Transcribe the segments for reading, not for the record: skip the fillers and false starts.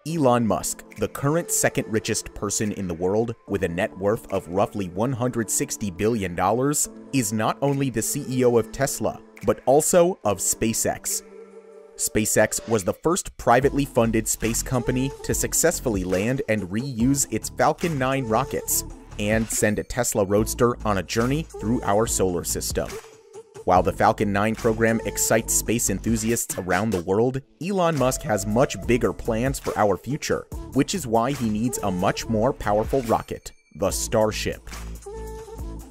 Elon Musk, the current second richest person in the world with a net worth of roughly $160 billion, is not only the CEO of Tesla, but also of SpaceX. SpaceX was the first privately funded space company to successfully land and reuse its Falcon 9 rockets and send a Tesla Roadster on a journey through our solar system. While the Falcon 9 program excites space enthusiasts around the world, Elon Musk has much bigger plans for our future, which is why he needs a much more powerful rocket, the Starship.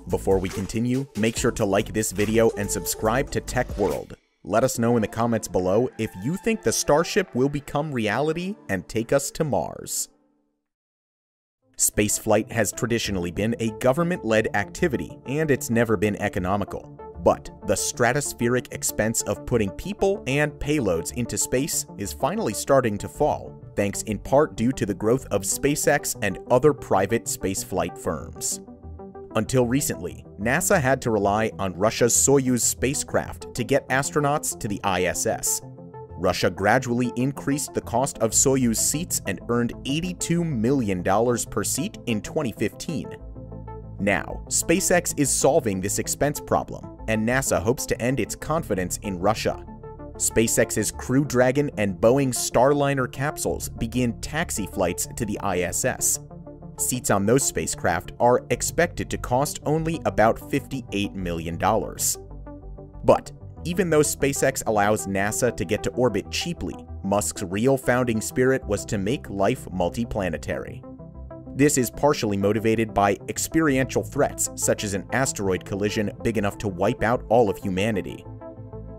Before we continue, make sure to like this video and subscribe to Tech World. Let us know in the comments below if you think the Starship will become reality and take us to Mars. Spaceflight has traditionally been a government-led activity, and it's never been economical. But the stratospheric expense of putting people and payloads into space is finally starting to fall, thanks in part due to the growth of SpaceX and other private spaceflight firms. Until recently, NASA had to rely on Russia's Soyuz spacecraft to get astronauts to the ISS. Russia gradually increased the cost of Soyuz seats and earned $82 million per seat in 2015. Now, SpaceX is solving this expense problem, and NASA hopes to end its confidence in Russia. SpaceX's Crew Dragon and Boeing Starliner capsules begin taxi flights to the ISS. Seats on those spacecraft are expected to cost only about $58 million. But even though SpaceX allows NASA to get to orbit cheaply, Musk's real founding spirit was to make life multiplanetary. This is partially motivated by experiential threats, such as an asteroid collision big enough to wipe out all of humanity.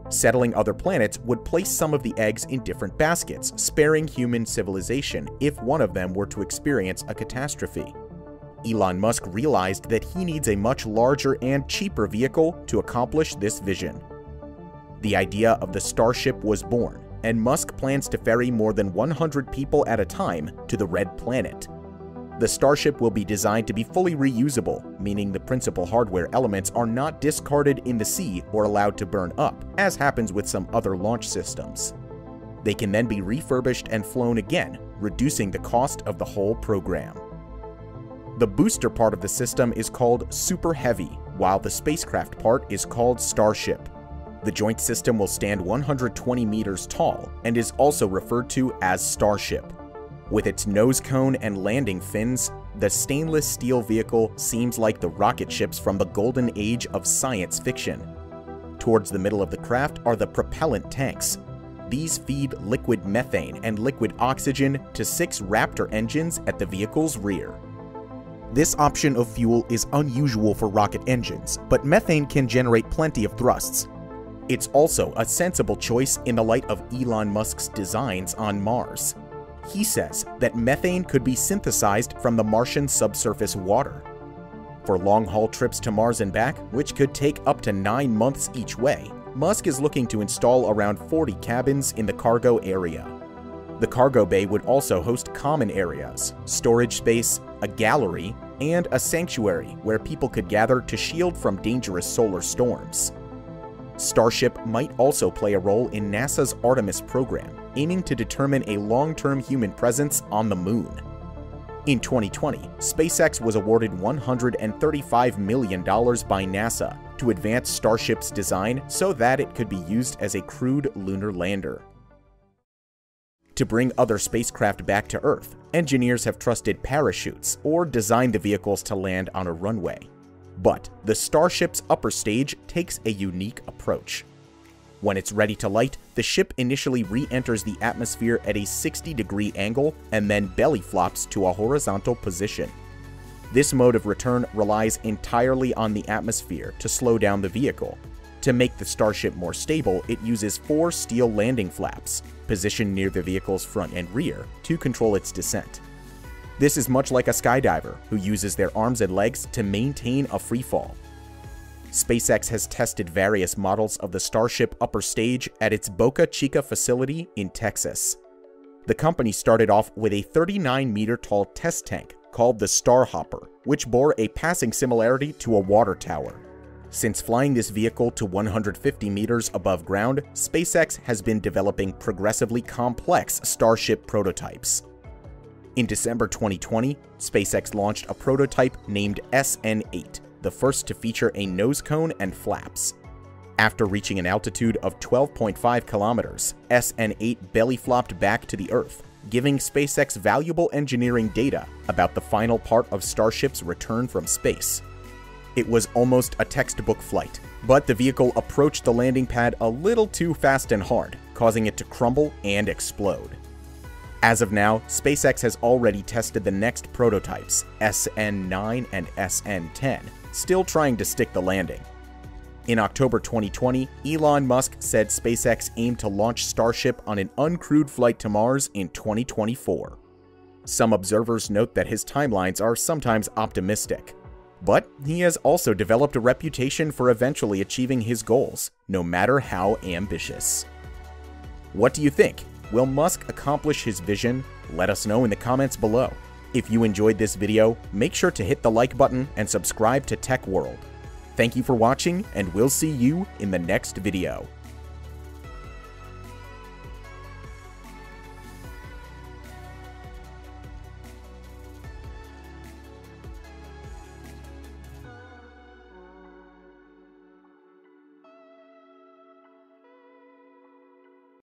Settling other planets would place some of the eggs in different baskets, sparing human civilization if one of them were to experience a catastrophe. Elon Musk realized that he needs a much larger and cheaper vehicle to accomplish this vision. The idea of the Starship was born, and Musk plans to ferry more than 100 people at a time to the Red Planet. The Starship will be designed to be fully reusable, meaning the principal hardware elements are not discarded in the sea or allowed to burn up, as happens with some other launch systems. They can then be refurbished and flown again, reducing the cost of the whole program. The booster part of the system is called Super Heavy, while the spacecraft part is called Starship. The joint system will stand 120 meters tall and is also referred to as Starship. With its nose cone and landing fins, the stainless steel vehicle seems like the rocket ships from the golden age of science fiction. Towards the middle of the craft are the propellant tanks. These feed liquid methane and liquid oxygen to 6 Raptor engines at the vehicle's rear. This option of fuel is unusual for rocket engines, but methane can generate plenty of thrusts. It's also a sensible choice in the light of Elon Musk's designs on Mars. He says that methane could be synthesized from the Martian subsurface water. For long-haul trips to Mars and back, which could take up to 9 months each way, Musk is looking to install around 40 cabins in the cargo area. The cargo bay would also host common areas, storage space, a gallery, and a sanctuary where people could gather to shield from dangerous solar storms. Starship might also play a role in NASA's Artemis program, aiming to determine a long-term human presence on the Moon. In 2020, SpaceX was awarded $135 million by NASA to advance Starship's design so that it could be used as a crewed lunar lander. To bring other spacecraft back to Earth, engineers have trusted parachutes or designed the vehicles to land on a runway. But the Starship's upper stage takes a unique approach. When it's ready to light, the ship initially re-enters the atmosphere at a 60-degree angle and then belly flops to a horizontal position. This mode of return relies entirely on the atmosphere to slow down the vehicle. To make the Starship more stable, it uses 4 steel landing flaps, positioned near the vehicle's front and rear, to control its descent. This is much like a skydiver, who uses their arms and legs to maintain a freefall. SpaceX has tested various models of the Starship upper stage at its Boca Chica facility in Texas. The company started off with a 39-meter-tall test tank called the Starhopper, which bore a passing similarity to a water tower. Since flying this vehicle to 150 meters above ground, SpaceX has been developing progressively complex Starship prototypes. In December 2020, SpaceX launched a prototype named SN8, the first to feature a nose cone and flaps. After reaching an altitude of 12.5 kilometers, SN8 belly flopped back to the Earth, giving SpaceX valuable engineering data about the final part of Starship's return from space. It was almost a textbook flight, but the vehicle approached the landing pad a little too fast and hard, causing it to crumble and explode. As of now, SpaceX has already tested the next prototypes, SN9 and SN10, still trying to stick the landing. In October 2020, Elon Musk said SpaceX aimed to launch Starship on an uncrewed flight to Mars in 2024. Some observers note that his timelines are sometimes optimistic, but he has also developed a reputation for eventually achieving his goals, no matter how ambitious. What do you think? Will Musk accomplish his vision? Let us know in the comments below. If you enjoyed this video, make sure to hit the like button and subscribe to Tech World. Thank you for watching, and we'll see you in the next video.